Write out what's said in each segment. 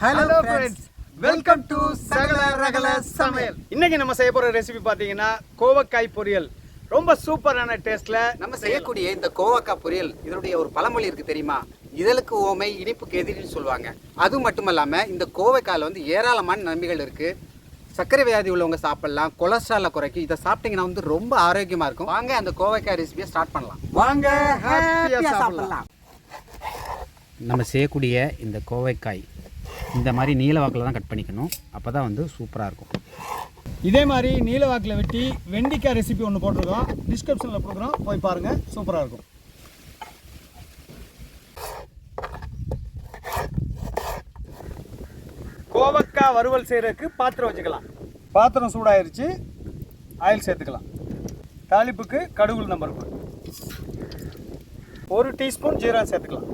Hello friends, welcome to Sagala Ragala Samel. இன்னைக்கு நம்ம செய்ய போற ரெசிபி பாத்தீங்கன்னா கோவக்காய் பொரியல். ரொம்ப சூப்பரான டேஸ்ட்ல நம்ம செய்யக்கூடிய இந்த கோவக்காய் பொரியல் இதனுடைய ஒரு பழமொழி இருக்கு தெரியுமா? இதழுக்கு ஓமை இனிப்புக்கு எதிரின்னு சொல்லுவாங்க. அது மட்டும் இல்லாம இந்த கோவக்காயில வந்து ஏராளமான நன்மைகள் இருக்கு. சர்க்கரை வியாதி உள்ளவங்க சாப்பிடலாம், கொலஸ்ட்ராலை குறைக்கும். இதை சாப்பிட்டீங்கன்னா வந்து ரொம்ப ஆரோக்கியமா இருக்கும். வாங்க அந்த கோவக்காய் ரெசிபியை ஸ்டார்ட் பண்ணலாம். வாங்க ஹாப்பியா சாப்பிடலாம். நம்ம செய்யக்கூடிய இந்த கோவக்காய் இந்த மாதிரி நீல வாக்கில் தான் கட் பண்ணிக்கணும். அப்போ தான் வந்து சூப்பராக இருக்கும். இதே மாதிரி நீல வாக்கில் வெட்டி வெண்டிக்காய் ரெசிபி ஒன்று போட்டிருக்கோம், டிஸ்கிரிப்ஷனில் கொடுக்குறோம், போய் பாருங்கள், சூப்பராக இருக்கும். கோவக்காய் வறுவல் செய்கிறதுக்கு பாத்திரம் வச்சுக்கலாம். பாத்திரம் சூடாயிருச்சு, ஆயில் சேர்த்துக்கலாம். தாளிப்புக்கு கடுகு உளுந்தம் பருப்பு, 1 டீஸ்பூன் ஜீரகம் சேர்த்துக்கலாம்.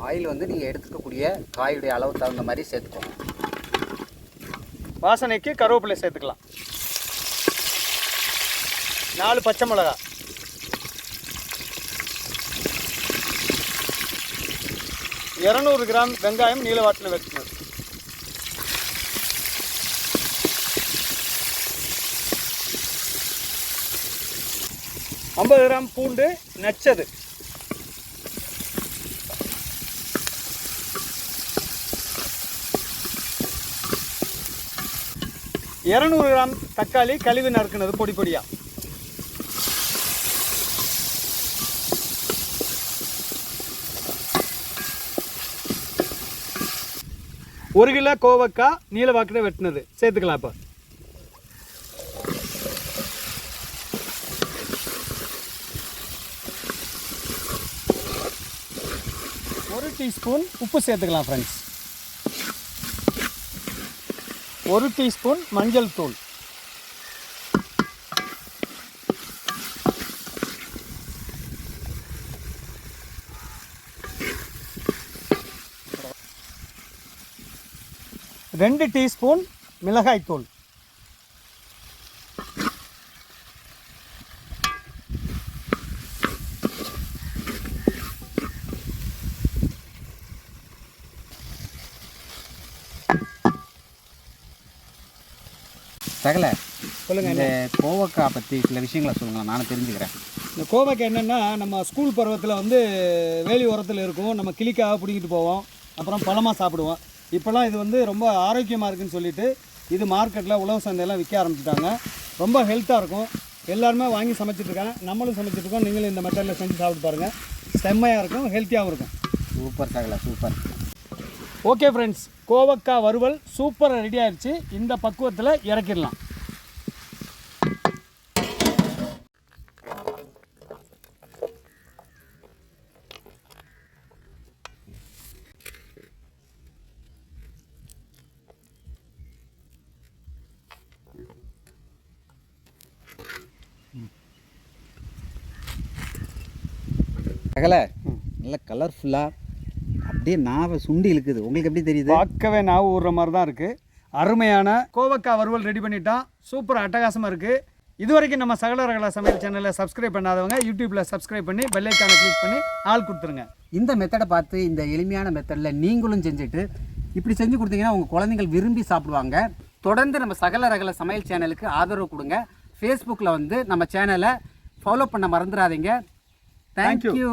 ஆயில் வந்து நீங்கள் எடுத்துக்கக்கூடிய காயுடைய அளவு தகுந்த மாதிரி சேர்த்துக்கோங்க. வாசனைக்கு கருவேப்பிலை சேர்த்துக்கலாம். 4 பச்சை மிளகா, 200 கிராம் வெங்காயம் நீல வாட்டில் வெட்டணும். ஐம்பது கிராம் பூண்டு நச்சது, 200 கிராம் தக்காளி கழுவி நறுக்குனது பொடி பொடியா, 1 கிலோ கோவக்காய் நீல வாக்கில் வெட்டினது சேர்த்துக்கலாம். இப்போ 1 டீஸ்பூன் உப்பு சேர்த்துக்கலாம் ஃப்ரெண்ட்ஸ். 1 டீஸ்பூன் மஞ்சள் தூள், 2 டீஸ்பூன் மிளகாய் தூள், சகல சொல்லுங்கள். இந்த கோவக்காய் பற்றி சில விஷயங்களை சொல்லுங்கள், நானும் தெரிஞ்சுக்கிறேன். இந்த கோவக்காய் என்னென்னா, நம்ம ஸ்கூல் பருவத்தில் வந்து வேலி உரத்தில் இருக்கும், நம்ம கிளிக்காக பிடிக்கிட்டு போவோம், அப்புறம் பழமாக சாப்பிடுவோம். இப்போல்லாம் இது வந்து ரொம்ப ஆரோக்கியமாக இருக்குதுன்னு சொல்லிட்டு இது மார்க்கெட்டில் உழவு சந்தையெல்லாம் விற்க ஆரம்பிச்சிட்டாங்க. ரொம்ப ஹெல்த்தாக இருக்கும். எல்லாருமே வாங்கி சமைச்சிட்ருக்காங்க, நம்மளும் சமைச்சிட்ருக்கோம். நீங்களும் இந்த மெத்தடில் செஞ்சு சாப்பிட்டு பாருங்கள், செம்மையாக இருக்கும், ஹெல்த்தியாகவும் இருக்கும். சூப்பர் சகல, சூப்பர். ஓகே ஃப்ரெண்ட்ஸ், கோவக்காய் வறுவல் சூப்பராக ரெடி ஆகிடுச்சு. இந்த பக்குவத்தில் இறக்கிடலாம். சகல நல்ல கலர்ஃபுல்லாக அப்படியே நாவை சுண்டி இழுக்குது. உங்களுக்கு எப்படி தெரியுது? பார்க்கவே நாவு ஊறுற மாதிரி தான் இருக்குது. அருமையான கோவக்காய் வறுவல் ரெடி பண்ணிட்டான். சூப்பர் அட்டகாசமாக இருக்குது. இது வரைக்கும் நம்ம சகல ரகல சமையல் சேனலை சப்ஸ்கிரைப் பண்ணாதவங்க யூடியூப்பில் சப்ஸ்கிரைப் பண்ணி பெல் ஐக்கானை கிளிக் பண்ணி ஆள் கொடுத்துருங்க. இந்த மெத்தடை பார்த்து இந்த எளிமையான மெத்தடில் நீங்களும் செஞ்சுட்டு இப்படி செஞ்சு கொடுத்தீங்கன்னா உங்கள் குழந்தைகள் விரும்பி சாப்பிடுவாங்க. தொடர்ந்து நம்ம சகல ரகல சமையல் சேனலுக்கு ஆதரவு கொடுங்க. ஃபேஸ்புக்கில் வந்து நம்ம சேனலை ஃபாலோ பண்ண மறந்துடாதீங்க. தேங்க்யூ.